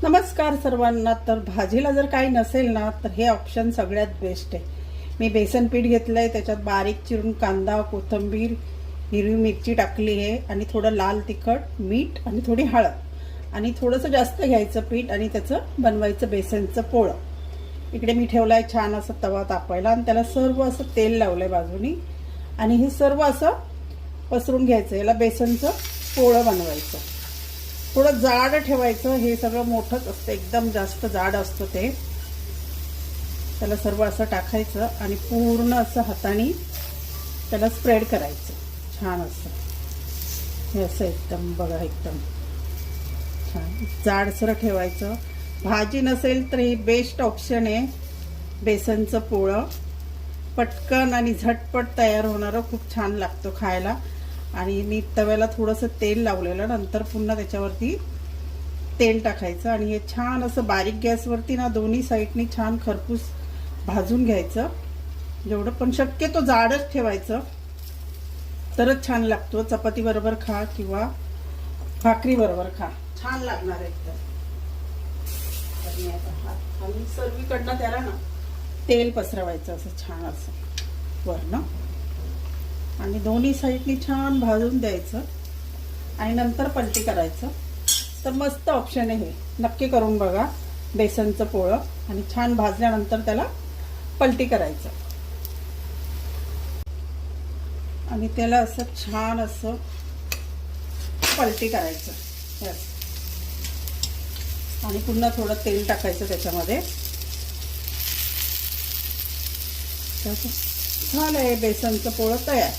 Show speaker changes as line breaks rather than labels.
नमस्कार सर्वांना। तर भाजीला जर काही नसेल ना तर हे ऑप्शन सगळ्यात बेस्ट आहे। मी बेसन पीठ घेतलंय, त्याच्यात बारीक चिरून कांदा, कोथिंबीर, हिरवी मिरची टाकली आहे आणि थोडं लाल तिखट, मीठ आणि थोडी हळद आणि थोडंसं जास्त घ्यायचं पीठ आणि त्याचं बनवायचं बेसनचं पोळं। इकडे मी ठेवलाय छान असं तवा तापायला आणि त्याला सर्व असं तेल लावलंय बाजूनी आणि हे सर्व असं पसरून घ्यायचं। याला बेसनचं पोळं बनवायचं। थोडं जाड ठेवायचं, हे सगळं मोठंच असतं, एकदम जास्त जाड असतं ते। त्याला सर्व असं टाकायचं आणि पूर्ण असं हाताने त्याला स्प्रेड करायचं छान असं। हे असं एकदम बघा, एकदम छान जाडसर ठेवायचं। भाजी नसेल तर हे बेस्ट ऑप्शन आहे बेसनचं पोळं। पटकन आणि झटपट तयार होणारं, खूप छान लागतं खायला। आणि मी तव्याला थोडंसं तेल लावलेलं, नंतर पुन्हा त्याच्यावरती तेल टाकायचं आणि हे छान असं बारीक गॅसवरती ना दोन्ही साईडनी छान खरपूस भाजून घ्यायचं। जेवढं पण शक्यतो जाडच ठेवायचं तरच छान लागतो। चपाती बरोबर खा किंवा भाकरी बरोबर खा, छान लागणार एकदम। आणि सर्वीकडनं त्याला ना तेल पसरवायचं असं छान असं वरनं आणि दोन्ही साईडनी छान भाजून द्यायचं आणि नंतर पलटी करायचं। तर मस्त ऑप्शन आहे हे, नक्की करून बघा बेसनचं पोळं। आणि छान भाजल्यानंतर त्याला पलटी करायचं आणि त्याला असं छान असं पलटी करायचं आणि पुन्हा थोडं तेल टाकायचं त्याच्यामध्ये। झालंय बेसनचं पोळं तयार।